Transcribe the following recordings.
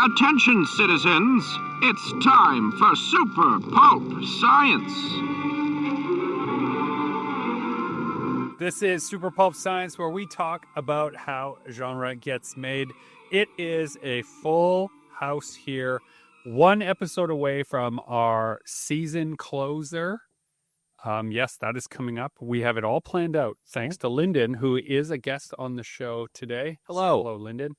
Attention, citizens. It's time for Super Pulp Science. This is Super Pulp Science, where we talk about how genre gets made. It is a full house here, one episode away from our season closer. Yes, that is coming up. We have it all planned out, thanks to Lyndon, who is a guest on the show today. Hello. Hello, Lyndon.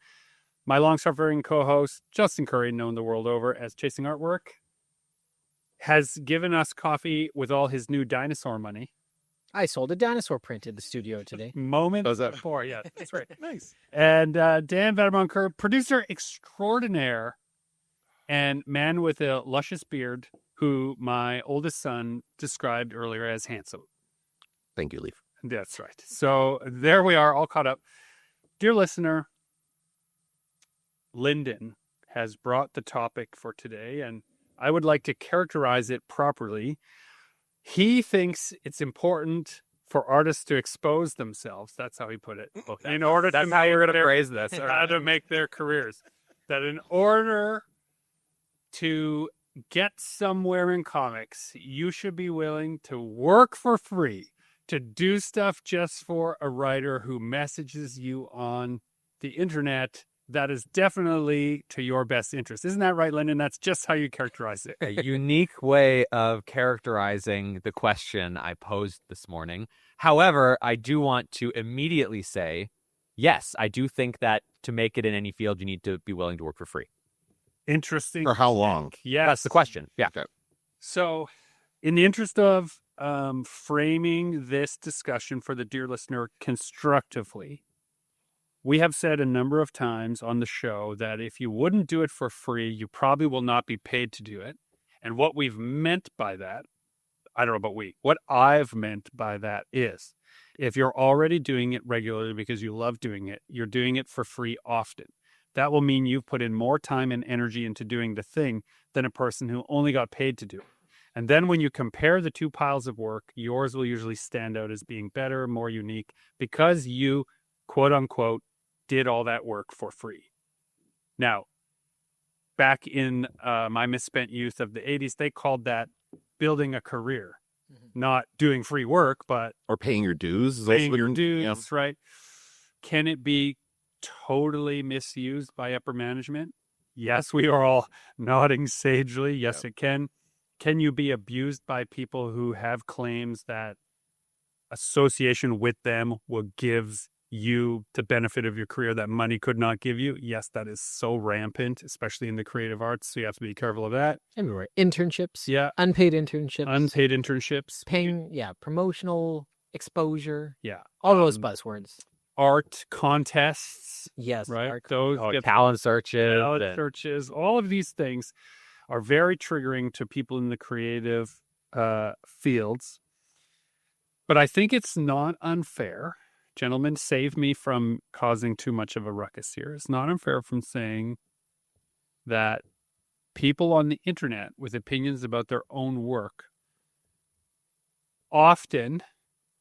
My long-suffering co-host, Justin Curry, known the world over as Chasing Artwork, has given us coffee with all his new dinosaur money. I sold a dinosaur print in the studio today. Moments before, yeah, that's right. Nice. And Dan Vadeboncoeur, producer extraordinaire and man with a luscious beard, who my oldest son described earlier as handsome. Thank you, Leaf. That's right. So there we are, all caught up. Dear listener, Lyndon has brought the topic for today, and I would like to characterize it properly. He thinks it's important for artists to expose themselves. That's how he put it. In order That's to how you're make going to phrase this. All how right. to make their careers. That in order to get somewhere in comics, you should be willing to work for free, to do stuff just for a writer who messages you on the internet. That is definitely to your best interest. Isn't that right, Lyndon? That's just how you characterize it. A unique way of characterizing the question I posed this morning. However, I do want to immediately say, yes, I do think that to make it in any field, you need to be willing to work for free. Interesting. For how long? Yes. That's the question. Yeah. Okay. So, in the interest of framing this discussion for the dear listener constructively, we have said a number of times on the show that if you wouldn't do it for free, you probably will not be paid to do it. And what we've meant by that, I don't know about what I've meant by that is, if you're already doing it regularly because you love doing it, you're doing it for free often. That will mean you've put in more time and energy into doing the thing than a person who only got paid to do it. And then when you compare the two piles of work, yours will usually stand out as being better, more unique, because you, quote unquote, did all that work for free. Now, back in my misspent youth of the 80s, they called that building a career, not doing free work, but Or paying your dues? is paying also- your dues, yeah. right? Can it be totally misused by upper management? Yes, we are all nodding sagely. Yes, it can. Can you be abused by people who have claims that association with them will give you the benefit of your career that money could not give you? Yes, that is so rampant, especially in the creative arts. So you have to be careful of that. Everywhere. Internships. Yeah. Unpaid internships. Unpaid internships. Paying, promotional exposure. Yeah. All those buzzwords. Art contests, Yes. right? art- Those get Talent searches. talent and- searches. All of these things are very triggering to people in the creative fields. But I think it's not unfair. Gentlemen, save me from causing too much of a ruckus here. It's not unfair from saying that people on the internet with opinions about their own work often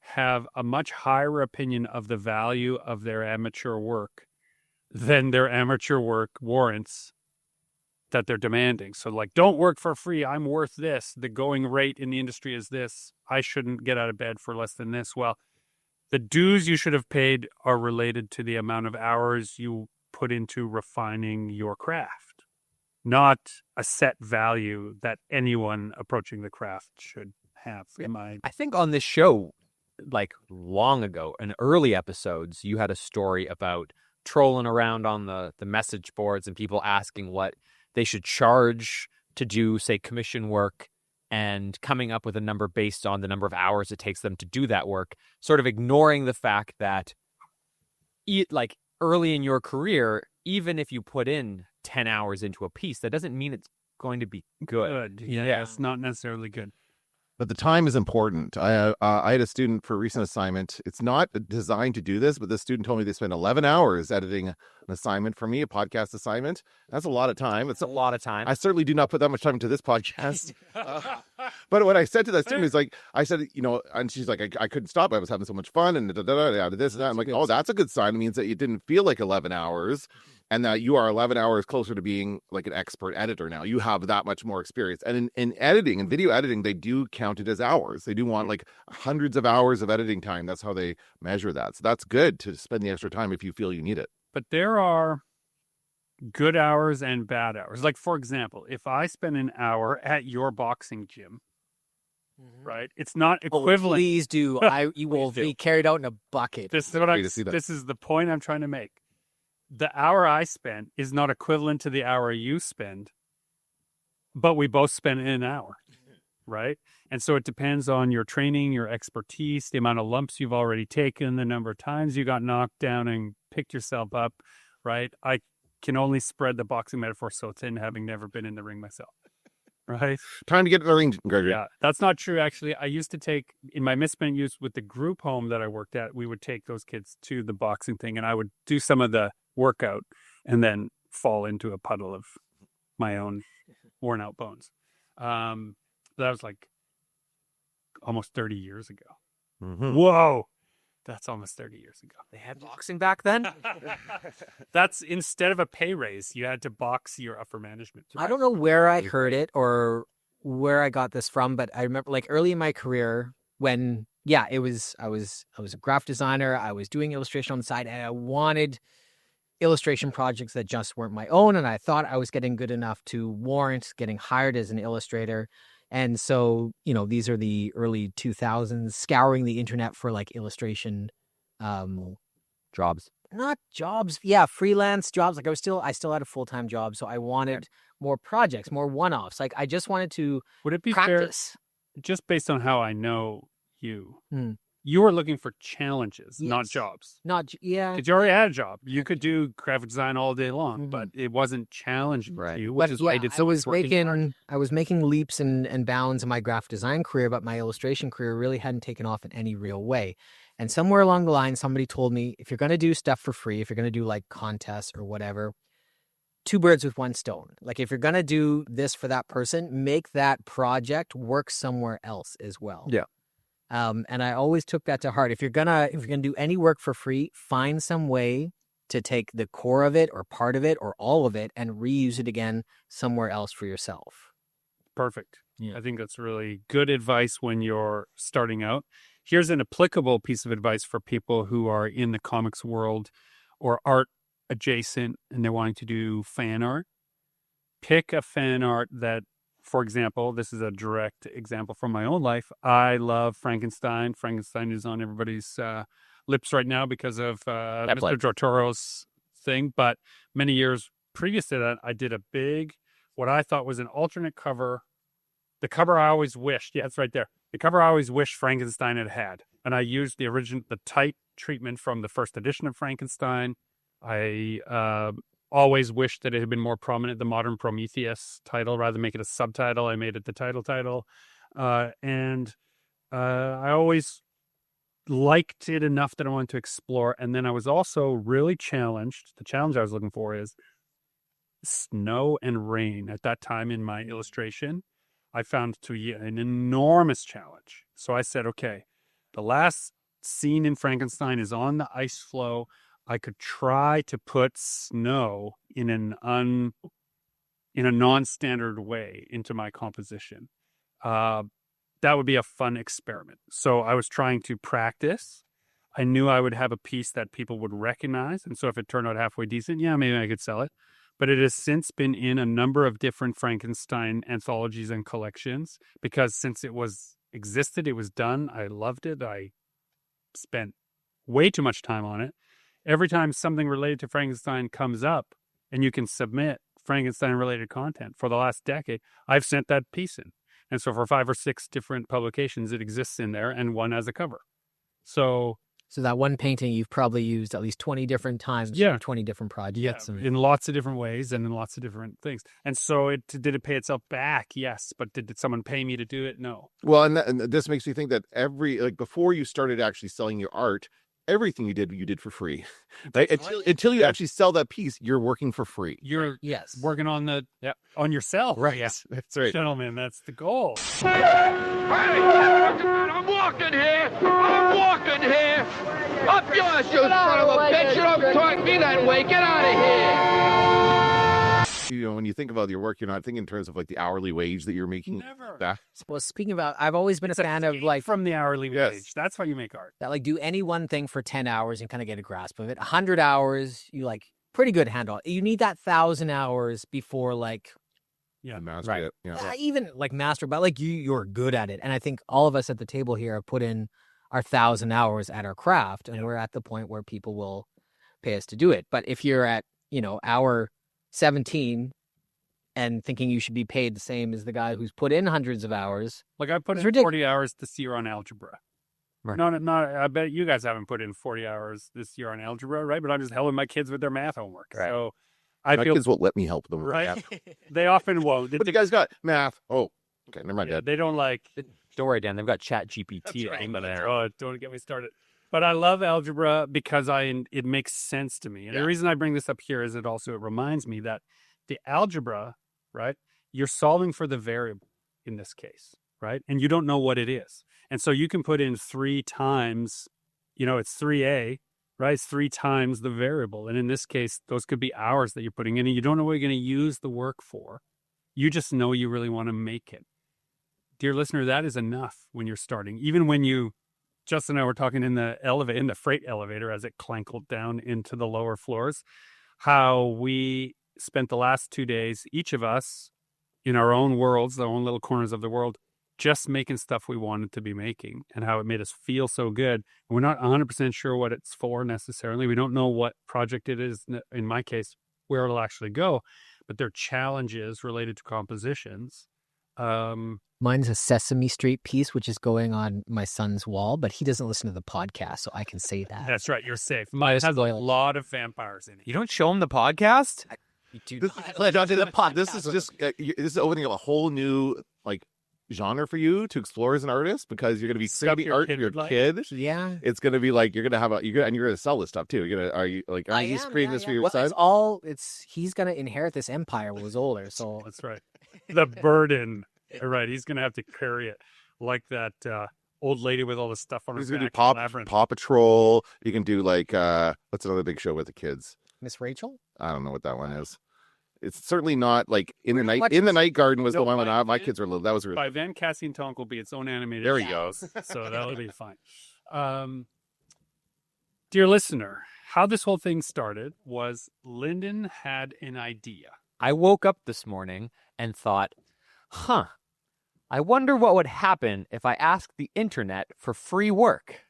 have a much higher opinion of the value of their amateur work than their amateur work warrants that they're demanding. So like, don't work for free. I'm worth this. The going rate in the industry is this. I shouldn't get out of bed for less than this. Well, the dues you should have paid are related to the amount of hours you put into refining your craft, not a set value that anyone approaching the craft should have. I think on this show, like long ago, in early episodes, you had a story about trolling around on the message boards and people asking what they should charge to do, say, commission work, and coming up with a number based on the number of hours it takes them to do that work, sort of ignoring the fact that like early in your career, even if you put in 10 hours into a piece, that doesn't mean it's going to be good. Yeah, it's not necessarily good. But the time is important. I had a student for a recent assignment. It's not designed to do this, but the student told me they spent 11 hours editing an assignment for me, a podcast assignment. That's a lot of time. It's a lot of time. I certainly do not put that much time into this podcast. But what I said to that student is like, I said, and she's like, I couldn't stop. I was having so much fun and I did this and that. I'm like, oh, that's a good sign. It means that it didn't feel like 11 hours and that you are 11 hours closer to being like an expert editor now. You have that much more experience. And in editing and video editing, they do count it as hours. They do want like hundreds of hours of editing time. That's how they measure that. So that's good to spend the extra time if you feel you need it. But there are good hours and bad hours. Like, for example, if I spend an hour at your boxing gym, right? It's not equivalent. Please do. You will be carried out in a bucket. This is the point I'm trying to make. The hour I spend is not equivalent to the hour you spend, but we both spend an hour, right? And so it depends on your training, your expertise, the amount of lumps you've already taken, the number of times you got knocked down and picked yourself up, right? I can only spread the boxing metaphor so thin, having never been in the ring myself. Right. Time to get in the ring, Gregory. Yeah, that's not true. Actually, I used to take in my misspent use with the group home that I worked at. We would take those kids to the boxing thing, and I would do some of the workout, and then fall into a puddle of my own worn out bones. That was like almost 30 years ago. Mm-hmm. Whoa, that's almost 30 years ago. They had boxing back then? That's instead of a pay raise, you had to box your upper management. I don't know where I heard it or where I got this from, but I remember like early in my career when, I was a graphic designer. I was doing illustration on the side and I wanted illustration projects that just weren't my own. And I thought I was getting good enough to warrant getting hired as an illustrator. And so, these are the early 2000s, scouring the internet for like illustration Jobs. Not jobs. Freelance jobs. Like I still had a full-time job. So I wanted more projects, more one-offs. Like I just wanted to Would it be practice. fair, just based on how I know you, you were looking for challenges, not jobs. Because you already had a job. You could do graphic design all day long, but it wasn't challenging to you, which is why I did so much work. I was making leaps and bounds in my graphic design career, but my illustration career really hadn't taken off in any real way. And somewhere along the line, somebody told me, if you're going to do stuff for free, if you're going to do like contests or whatever, 2 birds with 1 stone. Like if you're going to do this for that person, make that project work somewhere else as well. Yeah. And I always took that to heart. If you're gonna do any work for free, find some way to take the core of it or part of it or all of it and reuse it again somewhere else for yourself. Perfect. Yeah. I think that's really good advice when you're starting out. Here's an applicable piece of advice for people who are in the comics world or art adjacent and they're wanting to do fan art. Pick a fan art that, for example, this is a direct example from my own life. I love Frankenstein. Frankenstein is on everybody's lips right now because of Mr. Tortoro's thing. But many years previous to that, I did a big, what I thought was an alternate cover. The cover I always wished. Yeah, it's right there. The cover I always wished Frankenstein had. And I used the type treatment from the first edition of Frankenstein. I always wished that it had been more prominent, the Modern Prometheus title, rather than make it a subtitle. I made it the title. And I always liked it enough that I wanted to explore. And then I was also really challenged. The challenge I was looking for is snow and rain. At that time in my illustration, I found to be an enormous challenge. So I said, okay, the last scene in Frankenstein is on the ice floe. I could try to put snow in a non-standard way into my composition. That would be a fun experiment. So I was trying to practice. I knew I would have a piece that people would recognize. And so if it turned out halfway decent, maybe I could sell it. But it has since been in a number of different Frankenstein anthologies and collections because since it was done. I loved it. I spent way too much time on it. Every time something related to Frankenstein comes up and you can submit Frankenstein-related content for the last decade, I've sent that piece in. And so for 5 or 6 different publications, it exists in there and one as a cover. So that one painting you've probably used at least 20 different times, 20 different projects. Yeah, in lots of different ways and in lots of different things. And so did it pay itself back? Yes. But did someone pay me to do it? No. Well, and this makes me think that before you started actually selling your art, everything you did for free. Like, until you actually sell that piece, you're working for free. You're Yes. working on on yourself. Right. That's right. Gentlemen, that's the goal. Hey, I'm walking here. I'm walking here. Up yours, you son of a bitch. You don't talk me that way. Get out of here. You know, when you think about your work, you're not thinking in terms of like the hourly wage that you're making. Never. Well, speaking about, I've always been a fan of like from the hourly Yes. wage. That's how you make art. that, like do any one thing for 10 hours and kind of get a grasp of it. 100 hours, you like pretty good handle. You need that 1,000 hours before like Yeah. Master Right. it. Yeah. even like master, but like you're good at it. And I think all of us at the table here have put in our 1,000 hours at our craft, and we're at the point where people will pay us to do it. But if you're at, hour 17 and thinking you should be paid the same as the guy who's put in hundreds of hours, Like I put It's in ridiculous. 40 hours this year on algebra. Right. No, I bet you guys haven't put in 40 hours this year on algebra, right? But I'm just helping my kids with their math homework. Right. So I My feel kids won't let me help them. right. Yeah. They often won't. What you guys got? Math. Oh, okay. Never mind, Yeah, Dad. they don't like. Don't worry, Dan. They've got Chat GPT. Right. Over there. Oh, don't get me started. But I love algebra because it makes sense to me. And the reason I bring this up here is it reminds me that the algebra, right? You're solving for the variable in this case, right? And you don't know what it is. And so you can put in 3 times, it's 3a, right? It's 3 times the variable. And in this case, those could be hours that you're putting in and you don't know what you're going to use the work for. You just know you really want to make it. Dear listener, that is enough when you're starting. Even when Justin and I were talking in the freight elevator as it clankled down into the lower floors, how we spent the last 2 days, each of us in our own worlds, our own little corners of the world, just making stuff we wanted to be making and how it made us feel so good. We're not 100% sure what it's for necessarily. We don't know what project it is, in my case, where it'll actually go, but there are challenges related to compositions. mine's a Sesame Street piece, which is going on my son's wall, but he doesn't listen to the podcast, so I can say that. That's right. You're safe. Mine has a lot of vampires in it. You don't show them the podcast? This is just this is opening up a whole new like genre for you to explore as an artist because you're going to be Stuff studying your art kid with your would like. kid. Yeah. It's going to be like you're going to have and you're going to sell this stuff too. Are you just creating this for your son? He's gonna inherit this empire when he's older. So That's right. The burden. Right. He's going to have to carry it like that old lady with all the stuff on her He's going to do back in Labyrinth. Paw Patrol. You can do like what's another big show with the kids? Miss Rachel? I don't know what that one is. It's certainly not like in the night. much- In the Night Garden was the No, one when by my Van- kids were little. That was really By Van Cassien Tonk will be its own animated. There he show. goes. So that'll be fine. Dear listener, how this whole thing started was Lyndon had an idea. I woke up this morning and thought, I wonder what would happen if I asked the internet for free work.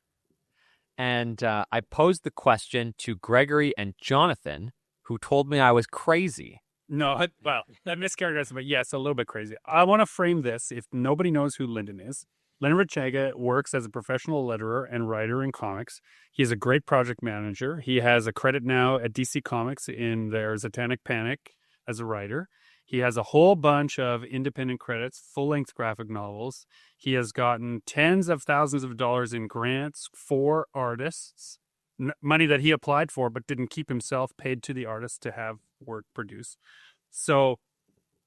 And I posed the question to Gregory and Jonathan, who told me I was crazy. No, well, that mischaracterized, but yes, a little bit crazy. I want to frame this. If nobody knows who Lyndon is, Lyndon Richaga works as a professional letterer and writer in comics. He is a great project manager. He has a credit now at DC Comics in their Satanic Panic as a writer. He has a whole bunch of independent credits, full-length graphic novels. He has gotten tens of thousands of dollars in grants for artists, money that he applied for but didn't keep himself, paid to the artist to have work produced. So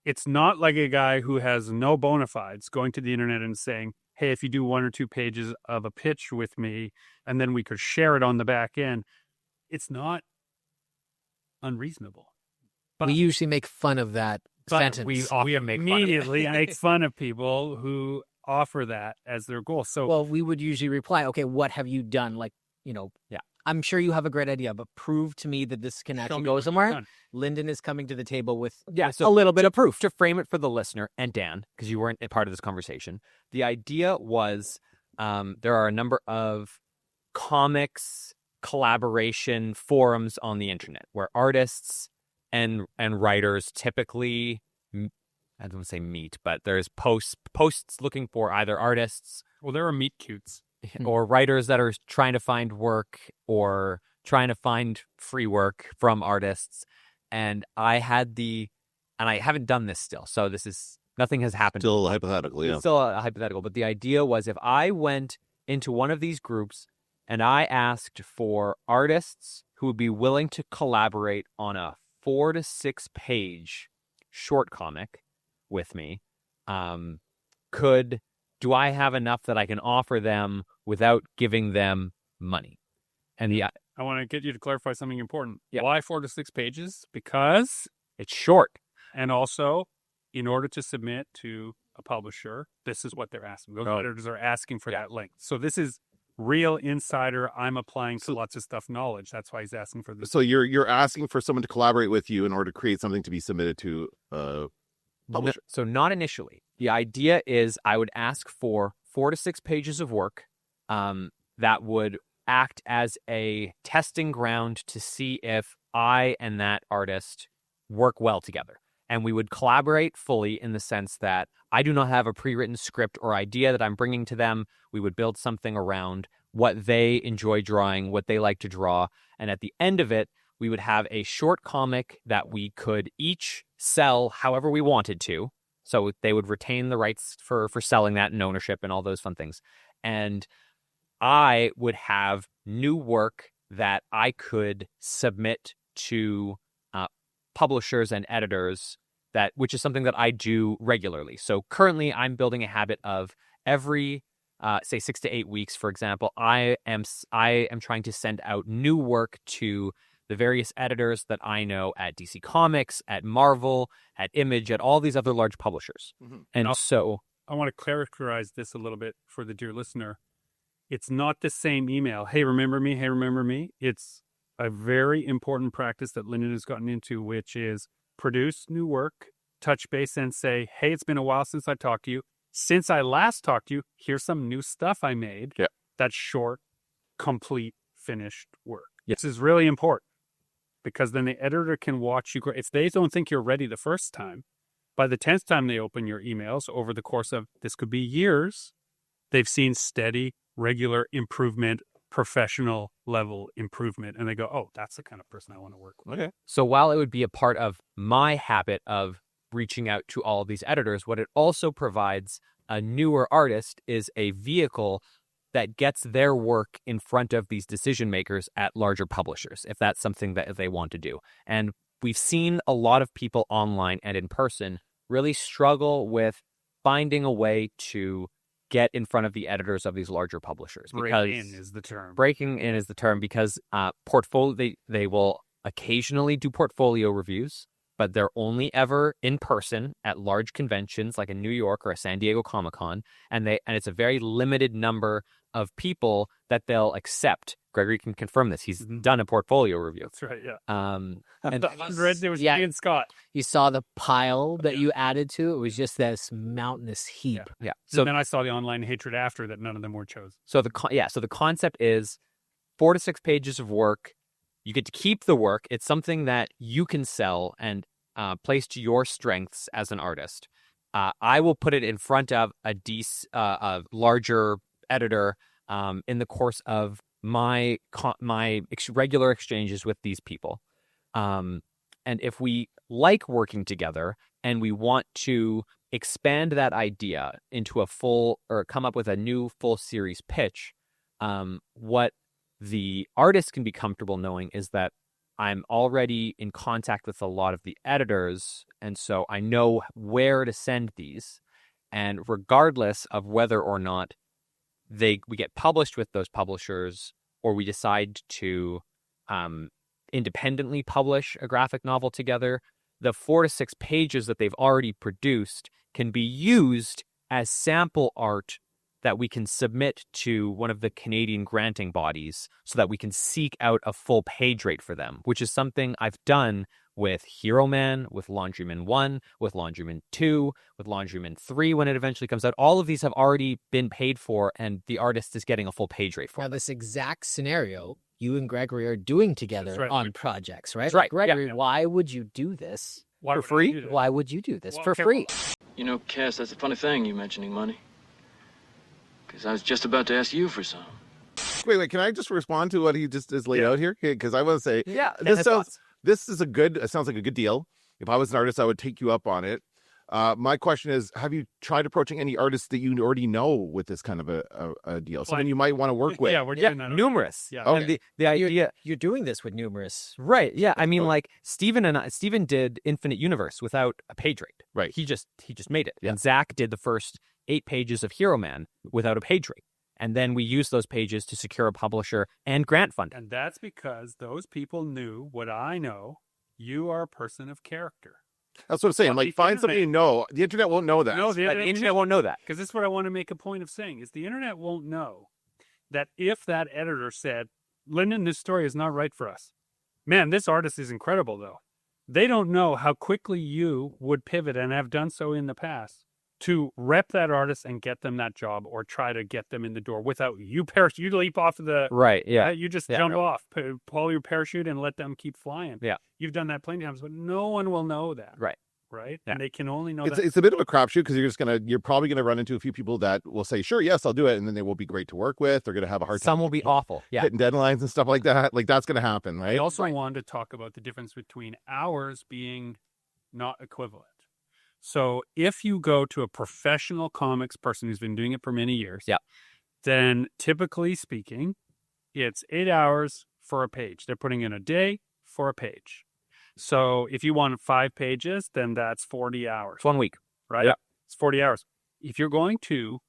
it's not like a guy who has no bona fides going to the internet and saying, hey, if you do 1 or 2 pages of a pitch with me and then we could share it on the back end, it's not unreasonable. But we usually make fun of that sentence. we often make fun of it. immediately make fun of people who offer that as their goal. So Well, we would usually reply, okay, what have you done? Like, Yeah. I'm sure you have a great idea, but prove to me that this can actually me go what you've somewhere. done. Lyndon is coming to the table with Yeah, a little bit of proof. To frame it for the listener and Dan, because you weren't a part of this conversation, the idea was there are a number of comics collaboration forums on the internet where artists and writers typically, I don't want to say meet, but there's posts looking for either artists well, there are meet cutes. or writers that are trying to find work or trying to find free work from artists. And I haven't done this still. So nothing has happened. Still hypothetical, yeah. It's still a hypothetical. But the idea was if I went into one of these groups and I asked for artists who would be willing to collaborate on a 4 to 6 page short comic with me. Do I have enough that I can offer them without giving them money? And I want to get you to clarify something important. Yeah. Why 4 to 6 pages? Because, it's short. and also, in order to submit to a publisher, this is what they're asking. Those editors are asking for that length. So this is real insider. I'm applying to lots of stuff knowledge. That's why he's asking for this. So you're asking for someone to collaborate with you in order to create something to be submitted to publisher. So not initially. The idea is I would ask for 4 to 6 pages of work that would act as a testing ground to see if I and that artist work well together. And we would collaborate fully in the sense that I do not have a pre-written script or idea that I'm bringing to them. We would build something around what they enjoy drawing, what they like to draw. And at the end of it, we would have a short comic that we could each sell however we wanted to. So they would retain the rights for selling that and ownership and all those fun things. And I would have new work that I could submit to publishers and editors, which is something that I do regularly. So currently I'm building a habit of every, say 6 to 8 weeks, for example, I am trying to send out new work to the various editors that I know at DC Comics, at Marvel, at Image, at all these other large publishers. Mm-hmm. And so I want to characterize this a little bit for the dear listener. It's not the same email. Hey, remember me? Hey, remember me? It's a very important practice that Lyndon has gotten into, which is produce new work, touch base and say, hey, it's been a while since I talked to you. Since I last talked to you, here's some new stuff I made. Yeah. That's short, complete, finished work. Yeah. This is really important because then the editor can watch you grow. If they don't think you're ready the first time, by the 10th time they open your emails over the course of, this could be years, they've seen steady, regular improvement, professional level improvement, and they go, oh, that's the kind of person I want to work with. Okay. So while it would be a part of my habit of reaching out to all of these editors, what it also provides a newer artist is a vehicle that gets their work in front of these decision makers at larger publishers, if that's something that they want to do. And we've seen a lot of people online and in person really struggle with finding a way to get in front of the editors of these larger publishers. Break in is the term. Breaking in is the term because they will occasionally do portfolio reviews, but they're only ever in person at large conventions like in New York or a San Diego Comic-Con, and it's a very limited number of people that they'll accept. Gregory can confirm this. He's done a portfolio review. That's right, yeah. And There was me and Scott. You saw the pile that you added to it. It was just this mountainous heap. yeah. So So then I saw the online hatred after that none of them were chosen. So the concept is 4 to 6 pages of work. You get to keep the work. It's something that you can sell and place to your strengths as an artist. I will put it in front of a larger editor in the course of my regular exchanges with these people. And if we like working together and we want to expand that idea into a full, or come up with a new full series pitch, what the artist can be comfortable knowing is that I'm already in contact with a lot of the editors, and so I know where to send these. And regardless of whether or not we get published with those publishers, or we decide to independently publish a graphic novel together, the 4 to 6 pages that they've already produced can be used as sample art that we can submit to one of the Canadian granting bodies so that we can seek out a full page rate for them, which is something I've done with Hero Man, with Laundryman 1, with Laundryman 2, with Laundryman 3 when it eventually comes out. All of these have already been paid for, and the artist is getting a full page rate for Now, them. this exact scenario you and Gregory are doing together That's right. on projects, right? That's right. Gregory, Yeah. why would you do this? Why For would I free? do that? Why would you do this Well, for okay, free? You know, Cass, that's a funny thing, you mentioning money. Because I was just about to ask you for some. Wait, can I just respond to what he just is laid out here? Because I want to say, Yeah, this sounds like a good deal. If I was an artist, I would take you up on it. My question is, have you tried approaching any artists that you already know with this kind of a deal? Someone you might want to work with? Yeah, we're Yeah, doing that. numerous. Yeah. Okay. And the idea, You're doing this with numerous. right? Yeah, I mean, like Steven did Infinite Universe without a page rate. Right. He just made it. Yeah. And Zach did the first 8 pages of Hero Man without a page rate. And then we used those pages to secure a publisher and grant funding. And that's because those people knew what I know. You are a person of character. That's what I'm saying. Well, Like, the find somebody you know. The internet won't know that. No, But the internet won't know that. Because this is what I want to make a point of saying, is the internet won't know that if that editor said, Lyndon, this story is not right for us. Man, this artist is incredible, though. They don't know how quickly you would pivot, and have done so in the past, to rep that artist and get them that job, or try to get them in the door without you leap off of the... Right, yeah. You just Yeah. jump off, pull your parachute, and let them keep flying. Yeah. You've done that plenty of times, but no one will know that. Right. Right? Yeah. And they can only know It's, that. it's a bit of a crapshoot because you're probably gonna run into a few people that will say, sure, yes, I'll do it, and then they will be great to work with. They're gonna have a hard time. Some will be awful. Yeah. hitting deadlines and stuff like that. Like, that's gonna happen, I right? also wanted to talk about the difference between hours being not equivalent. So if you go to a professional comics person who's been doing it for many years, Yeah. then typically speaking, it's 8 hours for a page. They're putting in a day for a page. So if you want 5 pages, then that's 40 hours, It's 1 week. right? Yeah. It's 40 hours. If you're going to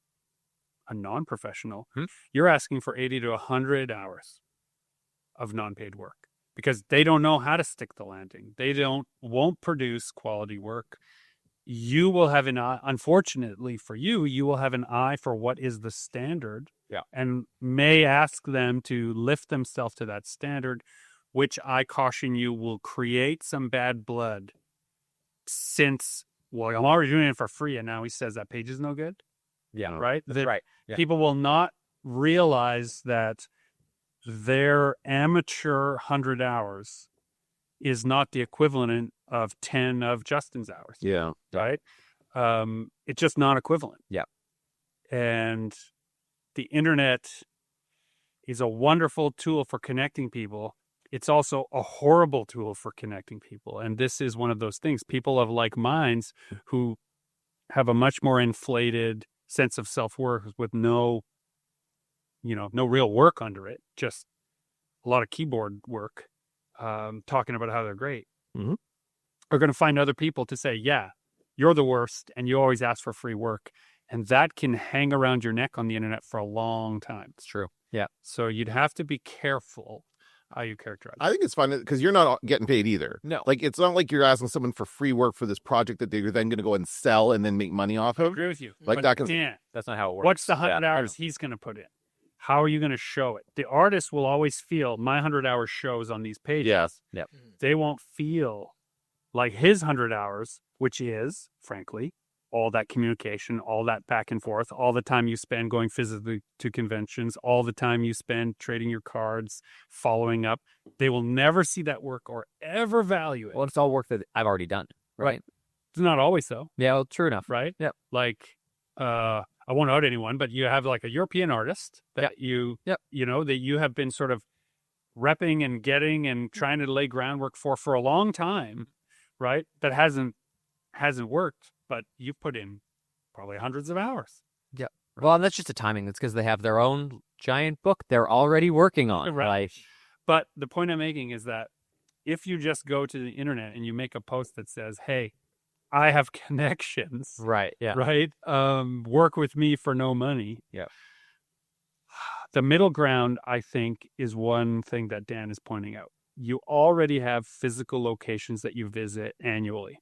a non-professional, Hmm. you're asking for 80 to 100 hours of non-paid work, because they don't know how to stick the landing. They won't produce quality work. You will have an eye, unfortunately for you, you will have an eye for what is the standard. Yeah. And may ask them to lift themselves to that standard, which I caution you will create some bad blood, since, well, I'm already doing it for free, and now he says that page is no good, Yeah. right? That's right. Yeah. People will not realize that their amateur 100 hours is not the equivalent of 10 of Justin's hours, Yeah. right? It's just not equivalent. Yeah. And the internet is a wonderful tool for connecting people. It's also a horrible tool for connecting people. And this is one of those things. People of like minds who have a much more inflated sense of self-worth with no real work under it, just a lot of keyboard work, talking about how they're great, Mhm. are going to find other people to say, yeah, you're the worst, and you always ask for free work. And that can hang around your neck on the internet for a long time. It's true. Yeah. So you'd have to be careful how you characterize it. I think it's fun because you're not getting paid either. No. Like, it's not like you're asking someone for free work for this project that they're then going to go and sell and then make money off I of. agree with you. Like But that can- Dan, That's not how it works. what's the 100 Yeah. hours he's going to put in? How are you going to show it? The artist will always feel my 100 hours shows on these pages. Yes. Yep. They won't feel like his 100 hours, which is, frankly, all that communication, all that back and forth, all the time you spend going physically to conventions, all the time you spend trading your cards, following up. They will never see that work or ever value it. Well, it's all work that I've already done. Right. It's not always so, Yeah, well, true enough. right? Yep. Like, I won't out anyone, but you have like a European artist that Yep. that you have been sort of repping and getting and trying to lay groundwork for a long time, right? That hasn't worked, but you've put in probably hundreds of hours. Well, and that's just the timing. That's because they have their own giant book they're already working on. Right. Like, But the point I'm making is that if you just go to the internet and you make a post that says, hey, I have connections, right. Yeah. right? Work with me for no money. Yeah. The middle ground, I think, is one thing that Dan is pointing out. You already have physical locations that you visit annually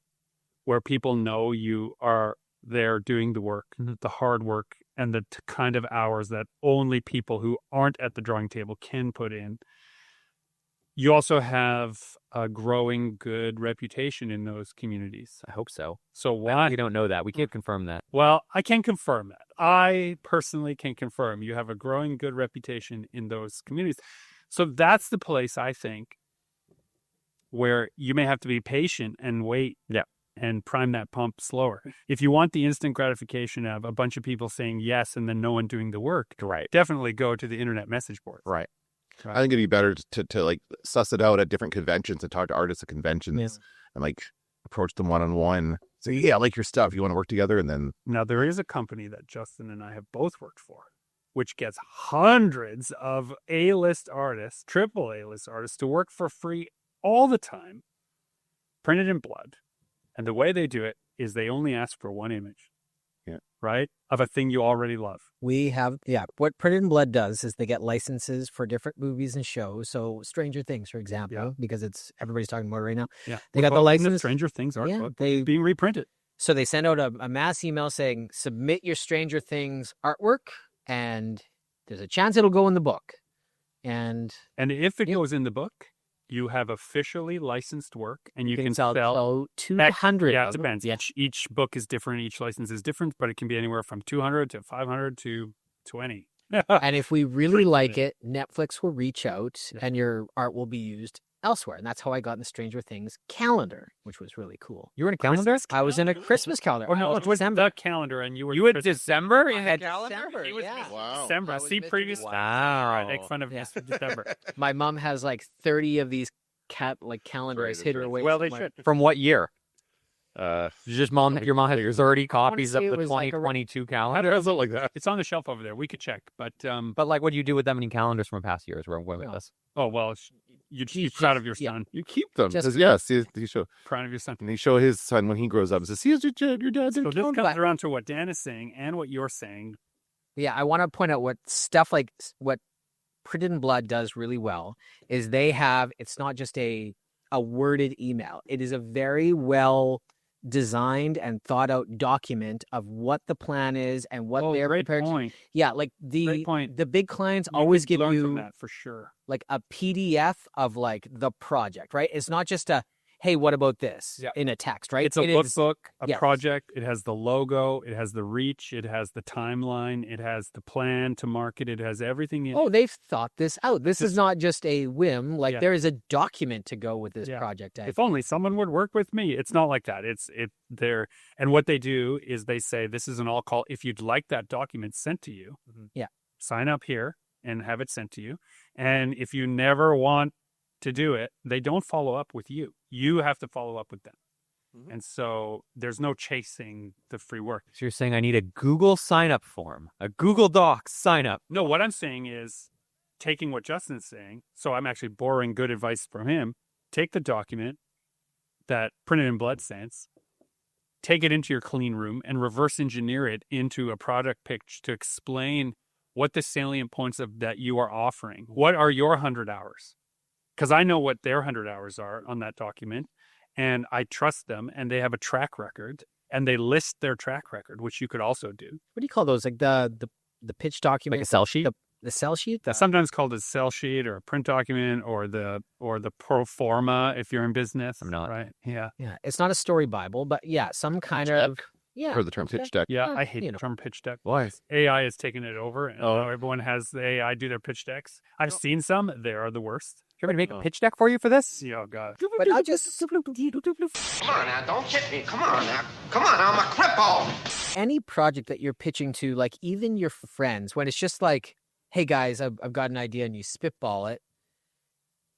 where people know you are there doing the work, the hard work, and the kind of hours that only people who aren't at the drawing table can put in. You also have a growing good reputation in those communities. I hope so. So why? We don't know that. We can't confirm that. Well, I can confirm that. I personally can confirm you have a growing good reputation in those communities. So that's the place, I think, where you may have to be patient and wait. Yeah. And prime that pump slower. If you want the instant gratification of a bunch of people saying yes and then no one doing the work, Right. definitely go to the internet message boards. Right. I think it'd be better to like suss it out at different conventions and talk to artists at conventions and like approach them one-on-one. say, "Yeah, I like your stuff. You want to work together?" And then Now, there is a company that Justin and I have both worked for, which gets hundreds of A-list artists, triple A-list artists, to work for free all the time, printed in blood. And the way they do it is they only ask for one image. Yeah. Right? Of a thing you already love. We have, what Printed in Blood does is they get licenses for different movies and shows. So Stranger Things, for example, because everybody's talking about it right now. Yeah. They got the license. Stranger Things art book they being reprinted. So they send out a mass email saying, submit your Stranger Things artwork, and there's a chance it'll go in the book. And if it goes in the book, you have officially licensed work, and you can sell 200. Yeah, it depends. Each book is different. Each license is different, but it can be anywhere from 200 to 500 to 20. And if we really like it, Netflix will reach out, and your art will be used elsewhere. And that's how I got in the Stranger Things calendar, which was really cool. You were in a calendar? I was in a Christmas calendar. Oh, no, it was December. the calendar, and you were... You had December in had the calendar? December, He was yeah. Wow. December. I was See Mr. previous... December. Wow. Make fun of Mr. December. My mom has like 30 of these calendars hidden away. Well, they somewhere. should. From what year? uh, Your mom has 30 copies of say it the was like 2022 how calendar. does it look like that? It's on the shelf over there. We could check, but... But like, what do you do with that many calendars from past years? Where with us? oh, well, you're proud of your son. You keep them. Just- See, he show, Proud of your son. and he show his son when he grows up. And says, "See, your dad did So this calendar." comes around to what Dan is saying and what you're saying. Yeah, I want to point out what stuff like what Printed in Blood does really well is it's not just a worded email. It is a very well designed and thought out document of what the plan is and what they're great prepared to. point. Yeah, like Great point. the big clients You always could give learn you from that for sure. like a PDF of like the project, right? It's not just a, hey, what about this in a text, right? It's a lookbook, a yes. project. It has the logo. It has the reach. It has the timeline. It has the plan to market. It has everything. Oh, they've thought this out. This is not just a whim. Like there is a document to go with this project. If only someone would work with me. It's not like that. And what they do is they say, this is an all call. If you'd like that document sent to you, sign up here and have it sent to you. And if you never want to do it, they don't follow up with you. You have to follow up with them. Mm-hmm. And so there's no chasing the free work. So you're saying I need a Google sign up form, a Google Docs sign up. No, what I'm saying is taking what Justin's saying. So I'm actually borrowing good advice from him. Take the document that Printed in Blood sends, take it into your clean room and reverse engineer it into a product pitch to explain what the salient points of that you are offering. What are your 100 hours? Because I know what their 100 hours are on that document, and I trust them, and they have a track record, and they list their track record, which you could also do. What do you call those? Like the pitch document, Like a sell sheet? The sell sheet. That's sometimes called a sell sheet or a print document or the pro forma if you're in business. I'm not. Right. Yeah. Yeah, it's not a story Bible, but some kind of Heard the term pitch deck. Yeah, I hate you the know. term pitch deck. Why? AI has taken it over, and now everyone has the AI do their pitch decks. I've seen some; they are the worst. Do you want me to make a pitch deck for you for this? Oh God! But not just Come on now, don't hit me. Come on now. Come on, I'm a cripple. any project that you're pitching to, like even your friends, when it's just like, hey guys, I've got an idea, and you spitball it,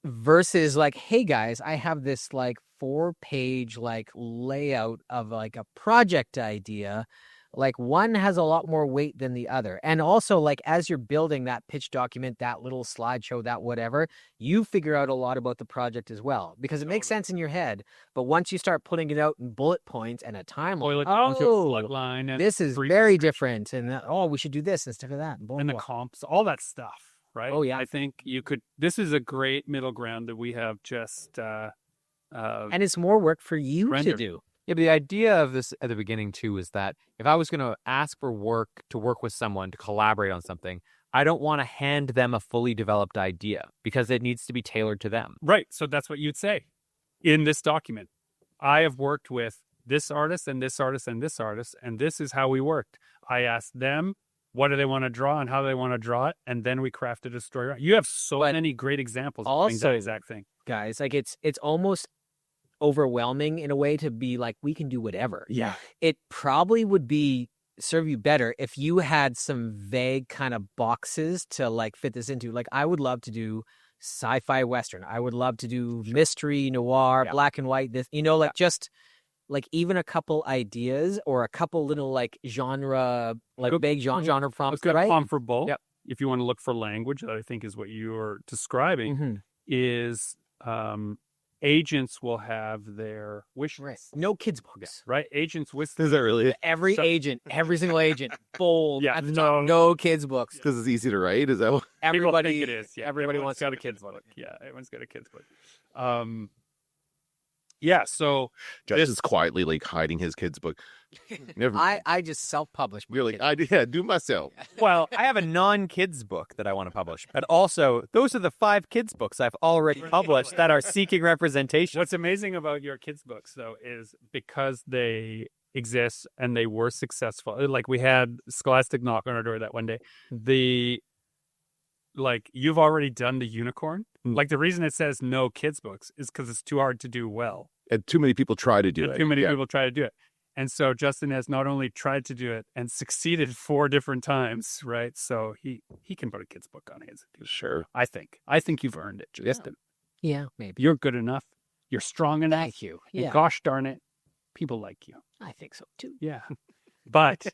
versus like, hey guys, I have this like 4-page like layout of like a project idea. Like one has a lot more weight than the other. And also like as you're building that pitch document, that little slideshow, that whatever, you figure out a lot about the project as well, because it makes sense in your head. But once you start putting it out in bullet points and a timeline, Line and this is brief very different. And we should do this instead of that. and the comps, all that stuff, right? Oh, yeah. I think you could. This is a great middle ground that we have just. And it's more work for you to rendered. do. Yeah, but the idea of this at the beginning too is that if I was going to ask for work to work with someone to collaborate on something, I don't want to hand them a fully developed idea because it needs to be tailored to them. Right. So that's what you'd say in this document. I have worked with this artist and this artist and this artist, and this is how we worked. I asked them what do they want to draw and how do they want to draw it, and then we crafted a story. You have so many great examples of doing that exact thing. Guys, like it's almost overwhelming in a way to be like, we can do whatever. Yeah. It probably would serve you better if you had some vague kind of boxes to like fit this into. Like I would love to do sci-fi Western. I would love to do mystery, noir, black and white, this, like just like even a couple ideas or a couple little like genre, like Good- big genre prompts, Good, right? comfortable. Yep. If you want to look for language, that I think is what you're describing, Mhm. is agents will have their wish Right. list. No kids books. Right? Agents wish Is that really? Every So- agent, every single agent, bold. Yeah, at the top, no. no kids books. Because it's easy to write? Is that what? People Everybody, think it is. Yeah, everybody everyone's wants got a kid's book. Yeah, everyone's got a kid's book. Yeah, so Justin's quietly like hiding his kid's book. Never. I just self-publish. my You're like, kids. do myself. Well, I have a non-kids book that I want to publish, but also those are the 5 kids books I've already published that are seeking representation. what's amazing about your kids' books, though, is because they exist and they were successful. Like we had Scholastic knock on our door that one day. You've already done the unicorn. Like the reason it says no kids' books is because it's too hard to do well. And too many people try to do And it. too many Yeah. people try to do it. And so Justin has not only tried to do it and succeeded 4 different times, right? So he can put a kid's book on his. Sure. I think you've earned it, Justin. Yeah, maybe. You're good enough. You're strong enough. Thank you. And Yeah, gosh darn it, people like you. I think so too. Yeah. But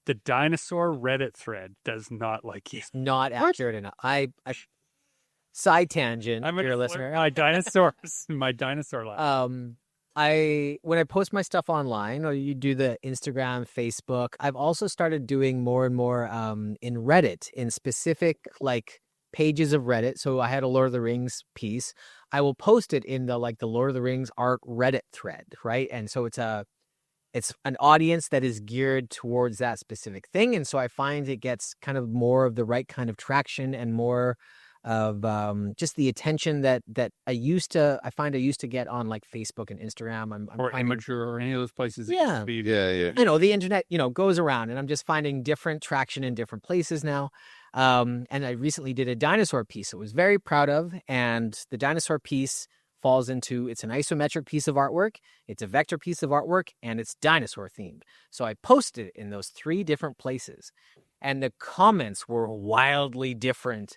the dinosaur Reddit thread does not like you. Not accurate enough. I side tangent, I'm dear listener. my dinosaurs. My dinosaur life. When I post my stuff online, or you do the Instagram, Facebook, I've also started doing more and more in Reddit, in specific like pages of Reddit. So I had a Lord of the Rings piece. I will post it in the Lord of the Rings art Reddit thread, right? And so it's an audience that is geared towards that specific thing. And so I find it gets kind of more of the right kind of traction and more of just the attention that I used to get on like Facebook and Instagram. I'm Or finding, Immature or any of those places. it Yeah. used to be. Yeah. I know the internet, goes around, and I'm just finding different traction in different places now. And I recently did a dinosaur piece I was very proud of, and the dinosaur piece falls into, it's an isometric piece of artwork, it's a vector piece of artwork, and it's dinosaur themed. So I posted it in those 3 different places, and the comments were wildly different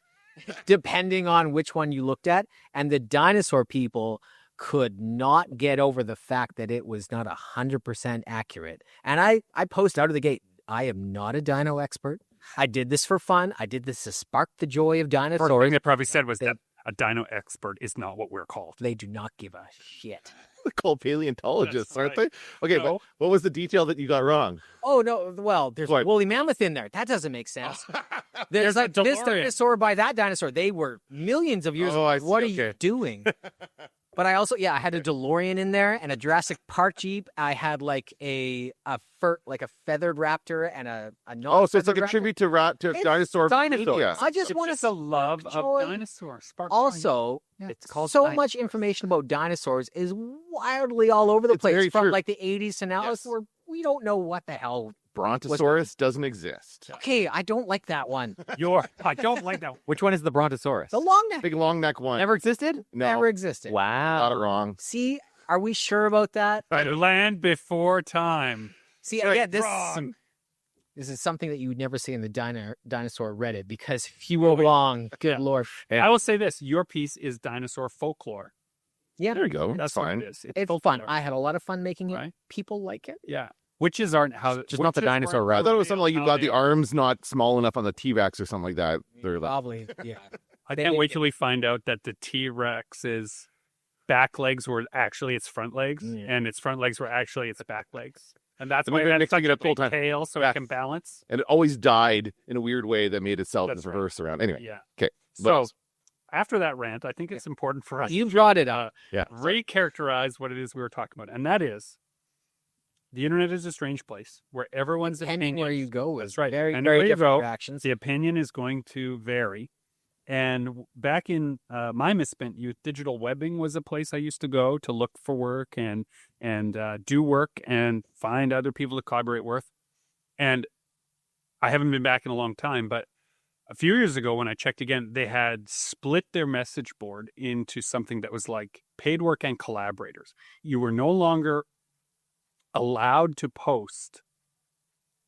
depending on which one you looked at. And the dinosaur people could not get over the fact that it was not 100% accurate. And I post out of the gate, I am not a dino expert. I did this for fun. I did this to spark the joy of The dinosaurs. thing they probably said was They- that a dino expert is not what we're called. They do not give a shit. They're called paleontologists, That's aren't right. they? Okay, No. but what was the detail that you got wrong? Oh, no. Well, there's What? woolly mammoth in there. That doesn't make sense. There's There's like a this DeLorean. dinosaur by that dinosaur. They were millions of years Oh, old. I see. What are you Okay. doing? But I also, I had a DeLorean in there and a Jurassic Park Jeep. I had like a feathered raptor and a Oh, so it's like a raptor. tribute to It's dinosaur. dinosaurs. Yeah. I just It's want just to a love joy. of dinosaurs. Spark also, It's called so much information about dinosaurs is wildly all over the It's place very from true. like the 80s to now. Yes. We don't know what the hell. Brontosaurus doesn't exist. Okay, I don't like that one. I don't like that. Which one is the Brontosaurus? The long neck Big long neck one. Never existed? No, never existed. Wow. got it wrong. See, are we sure about that? Land before time. See, Right, again, wrong. this is something that you would never see in the dinosaur Reddit, because if you were wrong, good lord. Yeah. I will say this: your piece is dinosaur folklore. Yeah, There you go. That's That's what fine. it is. it's folklore. fun. I had a lot of fun making it. Right. People like it. Yeah. Witches aren't how. Just not the witches dinosaur weren't route. I thought it was something like you how got the they- arms not small enough on the T-Rex or something like that. They're like, Probably, yeah. I They can't did wait get- till we find out that the T-Rex's back legs were actually its front legs, Yeah. and its front legs were actually its back legs, and that's And why maybe it had next such time you a get a full big time- tail so Yeah. it can balance. and it always died in a weird way that made itself That's right. reverse around. Anyway, Yeah. okay. So after that rant, I think it's important for us You brought it up. Yeah. recharacterize what it is we were talking about, and that is the internet is a strange place where everyone's Depending opinion. where you go with. That's right. Very, And very where you different go, reactions. the opinion is going to vary. And back in my misspent youth, digital webbing was a place I used to go to look for work and do work and find other people to collaborate with. And I haven't been back in a long time, but a few years ago when I checked again, they had split their message board into something that was like paid work and collaborators. You were no longer allowed to post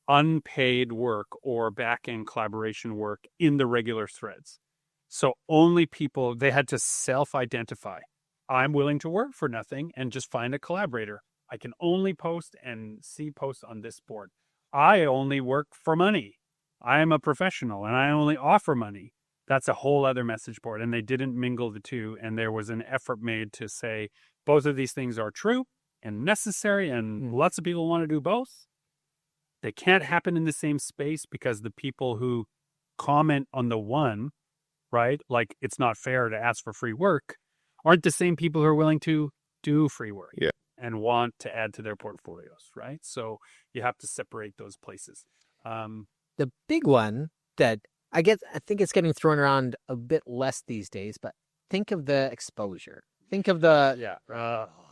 unpaid work or back-end collaboration work in the regular threads. So only people, they had to self-identify. I'm willing to work for nothing and just find a collaborator. I can only post and see posts on this board. I only work for money. I am a professional and I only offer money. That's a whole other message board. And they didn't mingle the two. And there was an effort made to say both of these things are true and necessary. And lots of people want to do both. They can't happen in the same space because the people who comment on the one, right, like it's not fair to ask for free work, aren't the same people who are willing to do free work and want to add to their portfolios, right? So you have to separate those places. The big one that I think it's getting thrown around a bit less these days, but think of the exposure. Think of the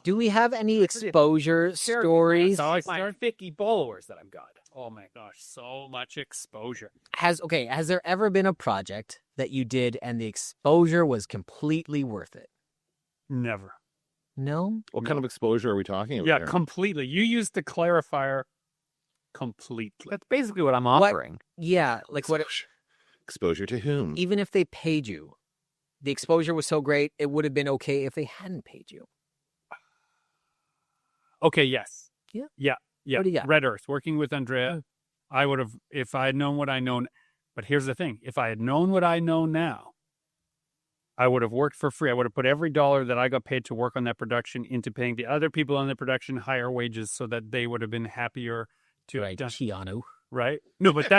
do we have any exposure stories? That's how I start 50 followers that I've got. Oh my gosh, so much exposure. Has there ever been a project that you did and the exposure was completely worth it? Never. No? What kind of exposure are we talking about? Yeah, here? completely. You used the clarifier completely. That's basically what I'm offering. Yeah, like what Exposure to whom? even if they paid you, the exposure was so great, it would have been okay if they hadn't paid you. Okay, yes. Yeah. Yeah. What do you got? Red Earth, working with Andrea, I would have, if I had known what I know. But here's the thing. If I had known what I know now, I would have worked for free. I would have put every dollar that I got paid to work on that production into paying the other people on the production higher wages so that they would have been happier to have done. Keanu. Right? No, but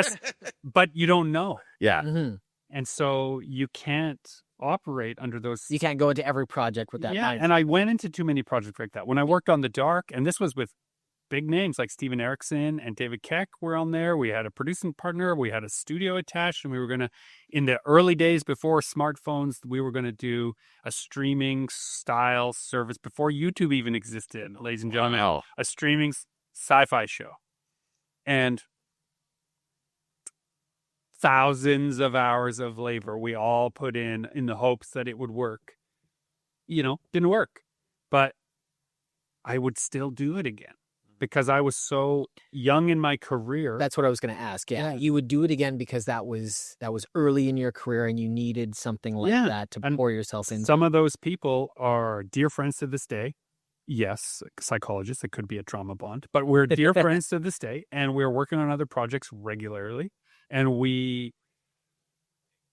but you don't know. Yeah. Mm-hmm. And so you can't operate under those. You can't go into every project with that mindset. And I went into too many projects like that. When I worked on The Dark, and this was with big names like Steven Erickson and David Keck were on there. We had a producing partner. We had a studio attached, and we were going to, in the early days before smartphones, we were going to do a streaming style service before YouTube even existed, ladies and gentlemen. Wow. A streaming sci-fi show. And thousands of hours of labor we all put in the hopes that it would work. Didn't work. But I would still do it again because I was so young in my career. That's what I was going to ask. Yeah. You would do it again because that was early in your career and you needed something like that to pour yourself into. Some of those people are dear friends to this day. Yes, psychologists. It could be a trauma bond, but we're dear friends to this day, and we're working on other projects regularly. And we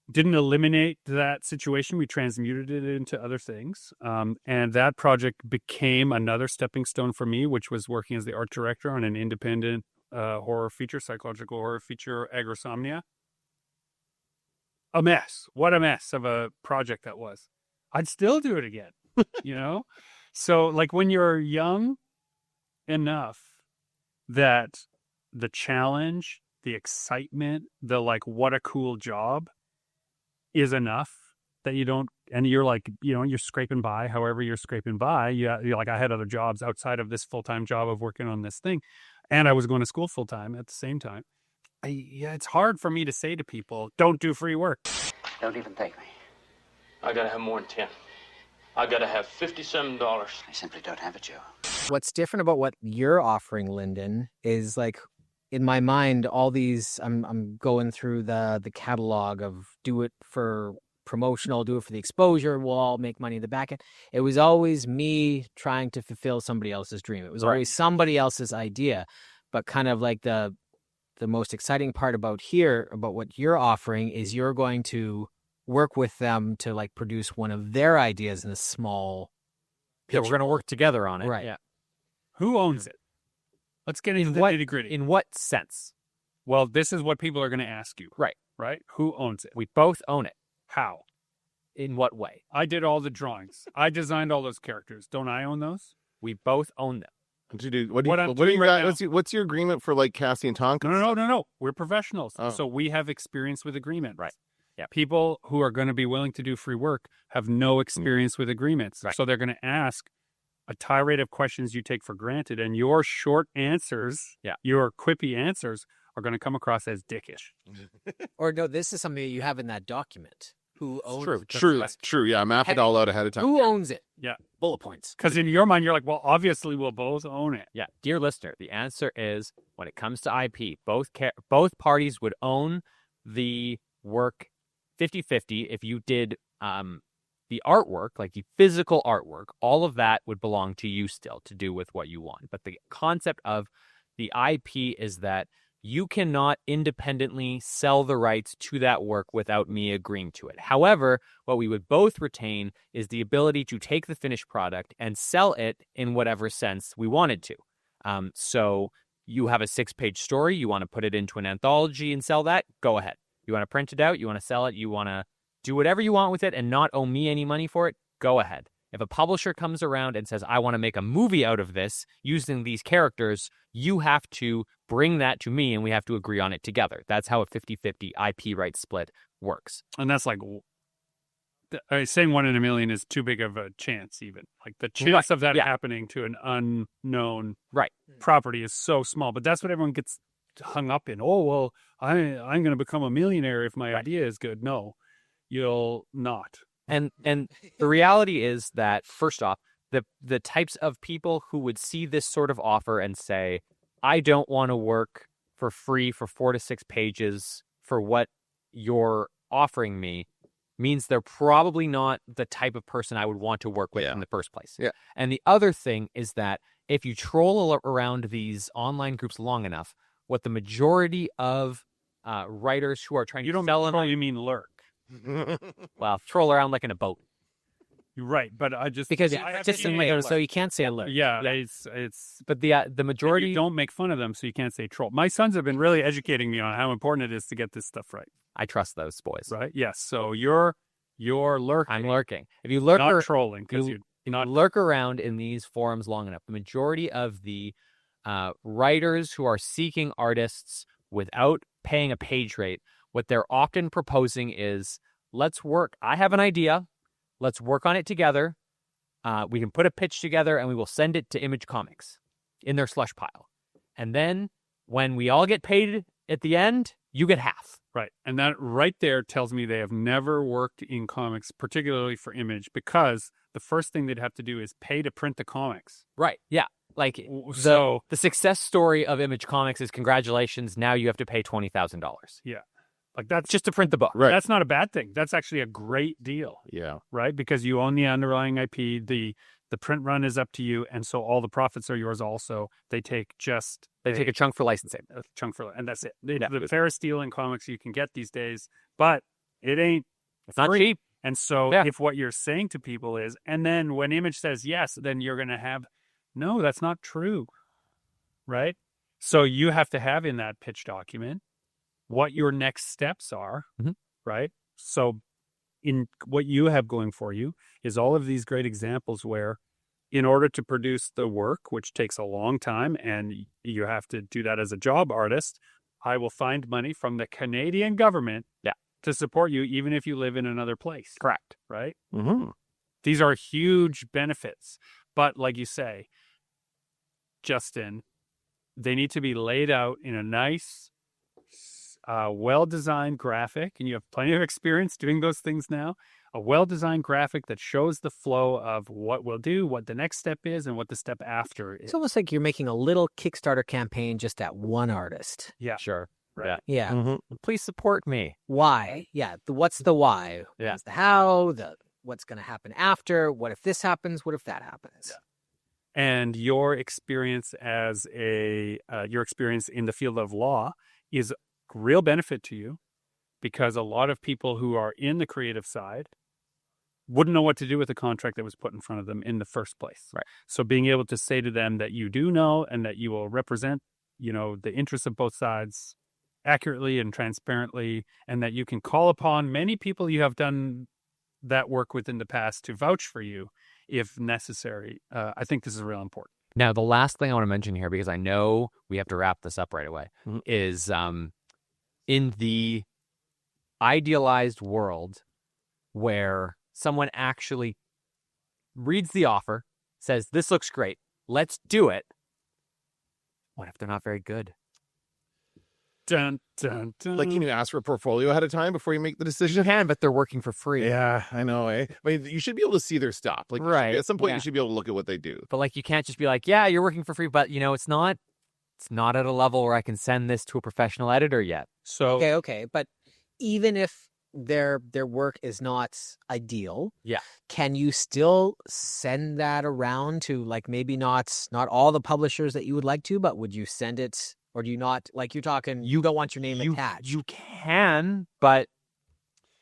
didn't eliminate that situation. We transmuted it into other things. And that project became another stepping stone for me, which was working as the art director on an independent horror feature, psychological horror feature, Agrosomnia. A mess. What a mess of a project that was. I'd still do it again, So like when you're young enough that the challenge, the excitement, the like, what a cool job is enough that you don't, and you're like, you're scraping by, however you're scraping by. You're like, I had other jobs outside of this full-time job of working on this thing. And I was going to school full-time at the same time. It's hard for me to say to people, don't do free work. Don't even thank me. I gotta have more than 10. I gotta have $57. I simply don't have it, Joe. What's different about what you're offering, Lyndon, is like, in my mind, all these, I'm going through the catalog of do it for promotional, do it for the exposure, we'll all make money in the back end. It was always me trying to fulfill somebody else's dream. It was always somebody else's idea. But kind of like the most exciting part about what you're offering is you're going to work with them to like produce one of their ideas in a small Yeah, we're going to work together on it. Right. Yeah. Who owns it? Let's get into the nitty-gritty. In what sense? Well, this is what people are going to ask you. Right. Right? Who owns it? We both own it. How? In what way? I did all the drawings. I designed all those characters. Don't I own those? We both own them. What's your agreement for like Cassie and Tonka? No. We're professionals. Oh. So we have experience with agreements. Right. Yeah. People who are going to be willing to do free work have no experience with agreements. Right. So they're going to ask a tirade of questions you take for granted, and your short answers, your quippy answers, are going to come across as dickish. Or no, this is something that you have in that document. Who owns it? True. Yeah, map it all out ahead of time. Who owns it? Yeah. Bullet points. Because in your mind, you're like, well, obviously we'll both own it. Yeah. Dear listener, the answer is when it comes to IP, both parties would own the work 50-50 if you did the artwork, like the physical artwork, all of that would belong to you still to do with what you want. But the concept of the IP is that you cannot independently sell the rights to that work without me agreeing to it. However, what we would both retain is the ability to take the finished product and sell it in whatever sense we wanted to. So you have a 6-page story, you want to put it into an anthology and sell that, go ahead. You want to print it out, you want to sell it, you want to do whatever you want with it and not owe me any money for it, go ahead. If a publisher comes around and says, I want to make a movie out of this using these characters, you have to bring that to me and we have to agree on it together. That's how a 50-50 IP rights split works. And that's like, saying 1 in a million is too big of a chance even. Like the chance of that happening to an unknown property is so small. But that's what everyone gets hung up in. Oh, well, I'm going to become a millionaire if my idea is good. No, you'll not. And the reality is that, first off, the types of people who would see this sort of offer and say, I don't want to work for free for 4 to 6 pages for what you're offering me, means they're probably not the type of person I would want to work with in the first place. Yeah. And the other thing is that if you troll around these online groups long enough, what the majority of writers who are trying to sell troll, you mean lurk. Well, troll around like in a boat. You're right, but I just Because I have just to in say so you can't say alert. Yeah, it's But the majority you don't make fun of them, so you can't say troll. My sons have been really educating me on how important it is to get this stuff right. I trust those boys. Right? Yes. So you're lurking. I'm lurking. If you lurk, not trolling, because you're not lurk around in these forums long enough, the majority of the writers who are seeking artists without paying a page rate, what they're often proposing is, let's work. I have an idea. Let's work on it together. We can put a pitch together and we will send it to Image Comics in their slush pile. And then when we all get paid at the end, you get half. Right. And that right there tells me they have never worked in comics, particularly for Image, because the first thing they'd have to do is pay to print the comics. Right. Yeah. Like So the success story of Image Comics is congratulations. Now you have to pay $20,000. Yeah. Like that's Just to print the book. Right. That's not a bad thing. That's actually a great deal. Yeah. Right? Because you own the underlying IP, the print run is up to you, and so all the profits are yours also. They take a chunk for licensing. A chunk for, and that's it. The fairest deal in comics you can get these days, but it's not free. cheap. And so if what you're saying to people is, and then when Image says yes, then you're going to have, no, that's not true. Right? So you have to have in that pitch document what your next steps are, right? So in what you have going for you is all of these great examples where in order to produce the work, which takes a long time, and you have to do that as a job artist, I will find money from the Canadian government to support you, even if you live in another place. Correct. Right? Mm-hmm. These are huge benefits. But like you say, Justin, they need to be laid out in a nice, well-designed graphic, and you have plenty of experience doing those things now. A well-designed graphic that shows the flow of what we'll do, what the next step is, and what the step after is. It's almost like you're making a little Kickstarter campaign just at one artist. Yeah. Sure. Right. Yeah. Mm-hmm. Please support me. Why? Yeah. What's the why? Yeah. What's the how? What's going to happen after? What if this happens? What if that happens? Yeah. And your experience your experience in the field of law is real benefit to you, because a lot of people who are in the creative side wouldn't know what to do with the contract that was put in front of them in the first place. Right. So being able to say to them that you do know and that you will represent, the interests of both sides accurately and transparently, and that you can call upon many people you have done that work with in the past to vouch for you if necessary. I think this is real important. Now, the last thing I want to mention here, because I know we have to wrap this up right away, is in the idealized world where someone actually reads the offer, says, this looks great, let's do it. What if they're not very good? Dun, dun, dun. Like, can you ask for a portfolio ahead of time before you make the You decision? can, but they're working for free. Yeah, I know, eh? I mean, you should be able to see their stuff. Like, Right, at some point, yeah. you should be able to look at what they do. But like, you can't just be like, yeah, you're working for free, but it's not at a level where I can send this to a professional editor yet. So Okay. But even if their work is not ideal. Yeah. Can you still send that around to like maybe not all the publishers that you would like to, but would you send it, or do you not, like you're talking, you don't want your name attached? You can, but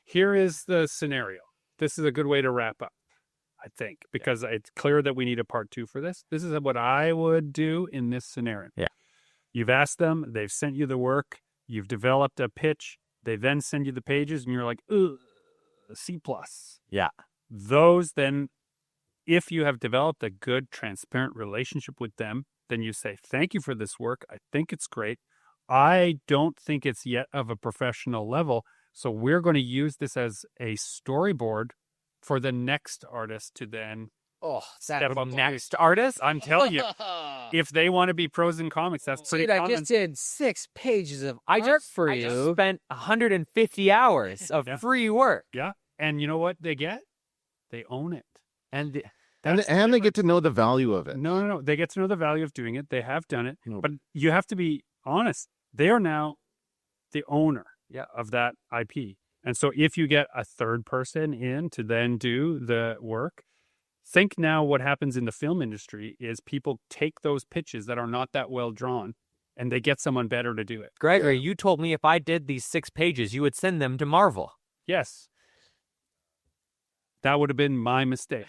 Here is the scenario. This is a good way to wrap up, I think, because it's clear that we need a part 2 for this. This is what I would do in this scenario. Yeah. You've asked them, they've sent you the work, you've developed a pitch, they then send you the pages, and you're like, ugh, C+. yeah. Those then, if you have developed a good, transparent relationship with them, then you say, thank you for this work. I think it's great. I don't think it's yet of a professional level, so we're going to use this as a storyboard for the next artist to then step up. Next artist? I'm telling you, if they want to be pros in comics, that's pretty Dude, I common. just did 6 pages of art for I you. just spent 150 hours of Yeah. free work. Yeah, and you know what they get? They own it. And And they get to know the value of it. No. They get to know the value of doing it. They have done it. No. But you have to be honest. They are now the owner of that IP. And so if you get a third person in to then do the work, think now what happens in the film industry is people take those pitches that are not that well drawn and they get someone better to do it. Gregory, you told me if I did these 6 pages, you would send them to Marvel. Yes. That would have been my mistake.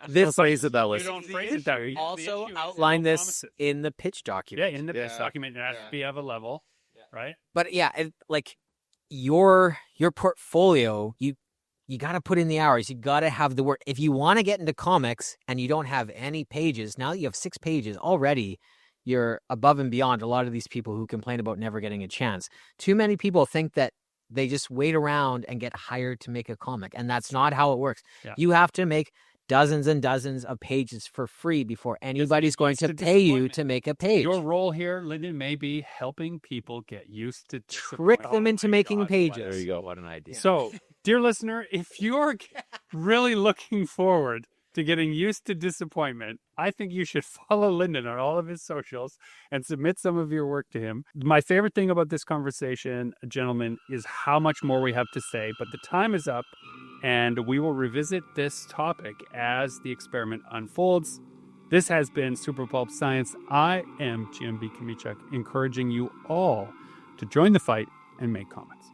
This Phrase it that way. You don't phrase it that way. The also issue is outline no this promises. in the pitch Yeah, document. in the pitch Yeah. document, it has to be of a level, right? But yeah, like your portfolio, you got to put in the hours. You got to have the work. If you want to get into comics and you don't have any pages, now that you have 6 pages already, you're above and beyond a lot of these people who complain about never getting a chance. Too many people think that they just wait around and get hired to make a comic, and that's not how it works. Yeah. You have to make dozens and dozens of pages for free before anybody's going to to pay you disappointment. to make a page. Your role here, Lyndon, may be helping people get used to Trick disappointment. them into my making God, pages. There you go. What an idea. So, dear listener, if you're really looking forward to getting used to disappointment, I think you should follow Lyndon on all of his socials and submit some of your work to him. My favorite thing about this conversation, gentlemen, is how much more we have to say, but the time is up and we will revisit this topic as the experiment unfolds. This has been Super Pulp Science. I am GMB Kamichuk, encouraging you all to join the fight and make comics.